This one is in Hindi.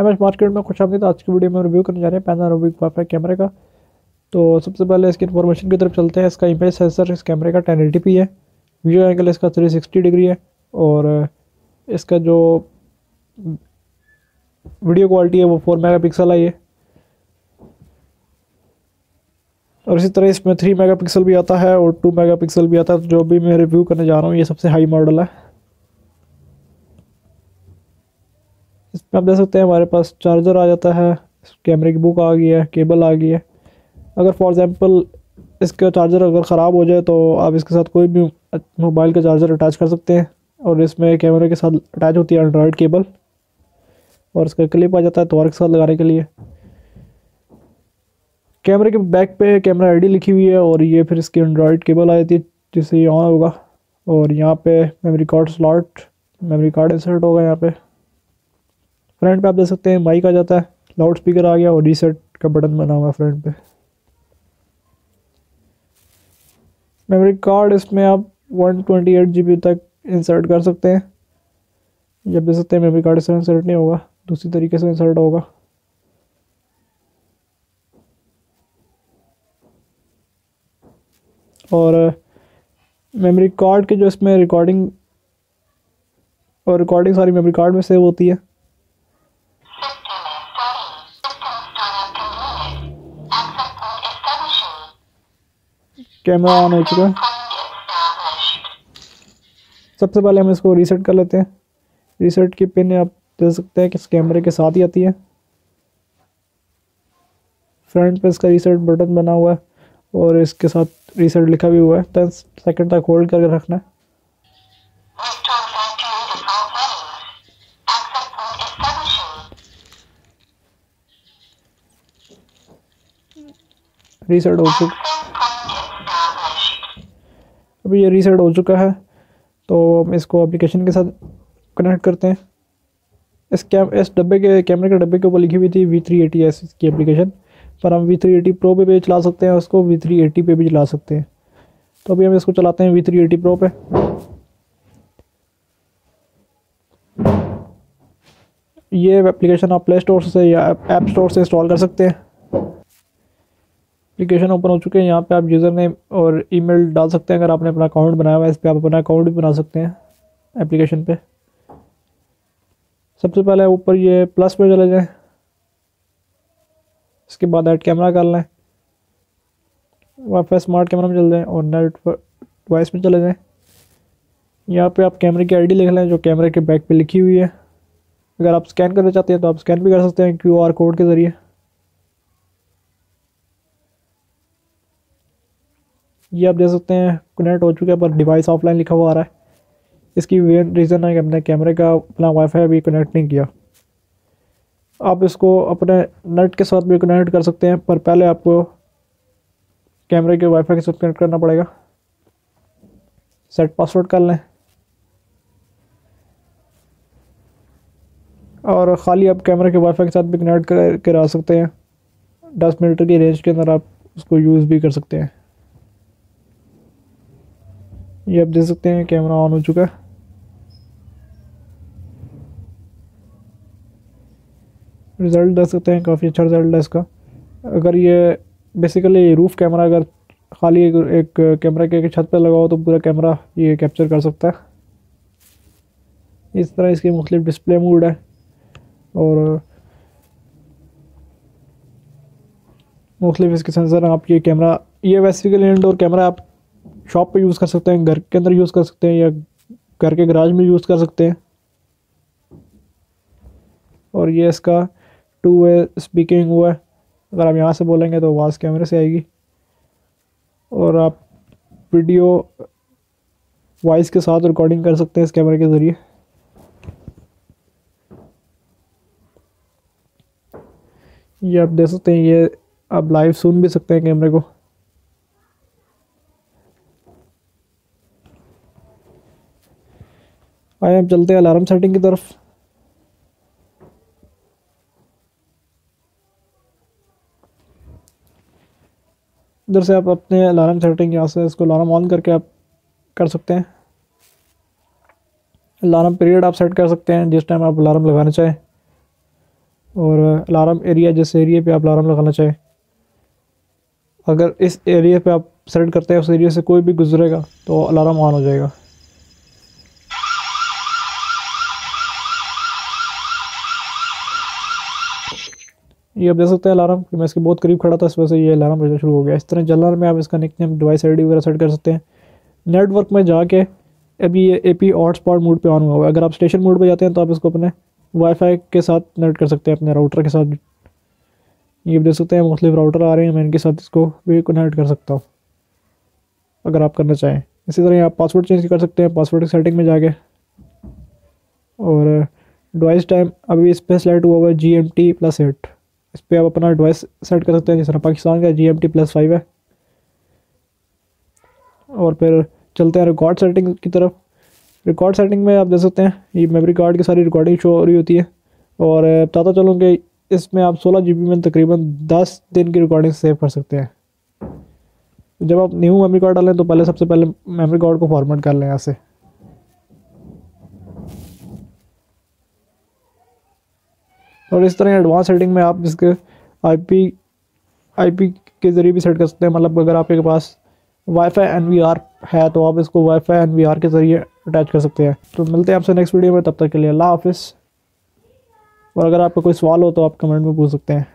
एमएस मार्केट में खुश आमदीद। आज की वीडियो में रिव्यू करने जा रहे हैं पैनारोमिक वाईफाई कैमरे का। तो सबसे पहले इसकी इन्फॉर्मेशन की तरफ चलते हैं। इसका इमेज सेंसर इस कैमरे का 1080p है। व्यू एंगल इसका 360 डिग्री है और इसका जो वीडियो क्वालिटी है वो 4 मेगापिक्सल है ये। और इसी तरह इसमें 3 मेगापिक्सल भी आता है और 2 मेगापिक्सल भी आता है। तो जो भी मैं रिव्यू करने जा रहा हूँ ये सबसे हाई मॉडल है। इसमें आप देख सकते हैं हमारे पास चार्जर आ जाता है, कैमरे की बुक आ गई है, केबल आ गई है। अगर फॉर एग्जांपल इसका चार्जर अगर ख़राब हो जाए तो आप इसके साथ कोई भी मोबाइल का चार्जर अटैच कर सकते हैं। और इसमें कैमरे के साथ अटैच होती है एंड्रॉयड केबल और इसका क्लिप आ जाता है तोर के साथ लगाने के लिए। कैमरे के बैक पे कैमरा आईडी लिखी हुई है और ये फिर इसकी एंड्रॉयड केबल आ जाती है जिससे ये ऑन होगा। और यहाँ पे memory card slot, memory card insert होगा। यहाँ पे फ्रंट पे आप देख सकते हैं माइक आ जाता है, लाउड स्पीकर आ गया और रीसेट का बटन बना हुआ है फ्रंट पे। मेमोरी कार्ड इसमें आप 128 GB तक इंसर्ट कर सकते हैं। जब देख सकते हैं मेमोरी कार्ड इसमें इंसर्ट नहीं होगा, दूसरी तरीके से इंसर्ट होगा। और मेमोरी कार्ड के जो इसमें रिकॉर्डिंग सारी मेमोरी कार्ड में सेव होती है। कैमरा ऑन हो चुका है। सबसे पहले हम इसको रीसेट कर लेते हैं। रीसेट की पिन आप देख सकते हैं कि इस कैमरे के साथ ही आती है। फ्रंट पे इसका रीसेट बटन बना हुआ है और इसके साथ रीसेट लिखा भी हुआ है। 10 सेकंड तक होल्ड करके रखना है। रीसेट हो चुका, अभी ये रीसेट हो चुका है। तो हम इसको एप्लीकेशन के साथ कनेक्ट करते हैं। इस डब्बे के कैमरे के डब्बे के ऊपर लिखी हुई थी V380S की एप्लीकेशन, पर हम V380 Pro पे भी चला सकते हैं, उसको V380 पे भी चला सकते हैं। तो अभी हम इसको चलाते हैं V380 Pro पे। ये एप्लीकेशन आप प्ले स्टोर से या ऐप स्टोर से इंस्टॉल कर सकते हैं। एप्लीकेशन ओपन हो चुके हैं। यहाँ पे आप यूज़र नेम और ईमेल डाल सकते हैं। अगर आपने अपना अकाउंट बनाया हुआ है इस पर आप अपना अकाउंट भी बना सकते हैं एप्लीकेशन पे। सबसे पहले ऊपर ये प्लस पे चले जाएं, इसके बाद ऐड कैमरा कर लें, वाईफाई स्मार्ट कैमरा में चले जाएं और नेट डिवाइस में चले जाएं। यहाँ पे आप कैमरे की आईडी लिख लें जो कैमरे के बैक पे लिखी हुई है। अगर आप स्कैन करना चाहते हैं तो आप स्कैन भी कर सकते हैं QR कोड के ज़रिए। ये आप देख सकते हैं कनेक्ट हो चुका है पर डिवाइस ऑफलाइन लिखा हुआ आ रहा है। इसकी रीज़न है कि हमने कैमरे का अपना वाईफाई अभी कनेक्ट नहीं किया। आप इसको अपने नेट के साथ भी कनेक्ट कर सकते हैं पर पहले आपको कैमरे के वाईफाई के साथ कनेक्ट करना पड़ेगा। सेट पासवर्ड कर लें और ख़ाली आप कैमरे के वाईफाई के साथ भी कनेक्ट करके रह सकते हैं। 10 मीटर की रेंज के अंदर आप उसको यूज़ भी कर सकते हैं। ये आप देख सकते हैं कैमरा ऑन हो चुका है। रिज़ल्ट देख सकते हैं, काफ़ी अच्छा रिज़ल्ट है इसका। अगर ये बेसिकली रूफ कैमरा अगर खाली एक कैमरा के छत पे लगाओ तो पूरा कैमरा ये कैप्चर कर सकता है। इस तरह इसके मुख्तलिफ डिस्प्ले मोड है और मुख्तलिफ इसके सेंसर हैं। आप ये कैमरा ये बेसिकली इंडोर कैमरा आप शॉप पे यूज़ कर सकते हैं, घर के अंदर यूज़ कर सकते हैं या घर के गराज में यूज़ कर सकते हैं। और ये इसका 2 वे स्पीकिंग हुआ है। अगर आप यहाँ से बोलेंगे तो आवाज़ कैमरे से आएगी और आप वीडियो वॉइस के साथ रिकॉर्डिंग कर सकते हैं इस कैमरे के ज़रिए। ये आप देख सकते हैं, ये आप लाइव सुन भी सकते हैं कैमरे को। आइए हम चलते हैं अलार्म सेटिंग की तरफ। इधर से आप अपने अलार्म सेटिंग यहाँ से इसको अलार्म ऑन करके आप कर सकते हैं। अलार्म पीरियड आप सेट कर सकते हैं जिस टाइम आप अलार्म लगाना चाहें। और अलार्म एरिया, जिस एरिया पे आप अलार्म लगाना चाहें, अगर इस एरिया पे आप सेलेक्ट करते हैं उस एरिया से कोई भी गुजरेगा तो अलार्म ऑन हो जाएगा। ये आप देख सकते हैं अलार्म कि मैं इसके बहुत करीब खड़ा था, इस वजह से ये अलार्म बजना शुरू हो गया। इस तरह जनरल में आप इसका निकनेम, डिवाइस आईडी वगैरह सेट कर सकते हैं। नेटवर्क में जाके अभी ये एपी हॉटस्पॉट मोड पे ऑन हुआ हुआ है। अगर आप स्टेशन मोड पे जाते हैं तो आप इसको अपने वाईफाई के साथ कनेक्ट कर सकते हैं, अपने राउटर के साथ। ये देख सकते हैं मुख्तलिफ राउटर आ रहे हैं, मैं इनके साथ इसको भी कनेक्ट कर सकता हूँ अगर आप करना चाहें। इसी तरह आप पासवर्ड चेंज कर सकते हैं, पासवर्ड की सेटिंग में जाके। और डिवाइस टाइम अभी इस पर सेलेक्ट हुआ हुआ है GMT+8। इस पर आप अपना डिवाइस सेट कर सकते हैं। जिस तरह पाकिस्तान का GMT+5 है। और फिर चलते हैं रिकॉर्ड सेटिंग की तरफ। रिकॉर्ड सेटिंग में आप देख सकते हैं ये मेमोरी कार्ड की सारी रिकॉर्डिंग शो हो रही होती है। और बताता चलूँ कि इसमें आप 16 GB में तकरीबन 10 दिन की रिकॉर्डिंग सेव कर सकते हैं। जब आप न्यू मेमोरी कार्ड डालें तो पहले सबसे पहले मेमोरी कार्ड को फॉर्मेट कर लें यहाँ से। और इस तरह एडवांस सेटिंग में आप इसके आईपी के ज़रिए भी सेट कर सकते हैं। मतलब अगर आपके पास वाईफाई NVR है तो आप इसको वाईफाई NVR के ज़रिए अटैच कर सकते हैं। तो मिलते हैं आपसे नेक्स्ट वीडियो में, तब तक के लिए अल्लाह हाफिज़। और अगर आपका कोई सवाल हो तो आप कमेंट में पूछ सकते हैं।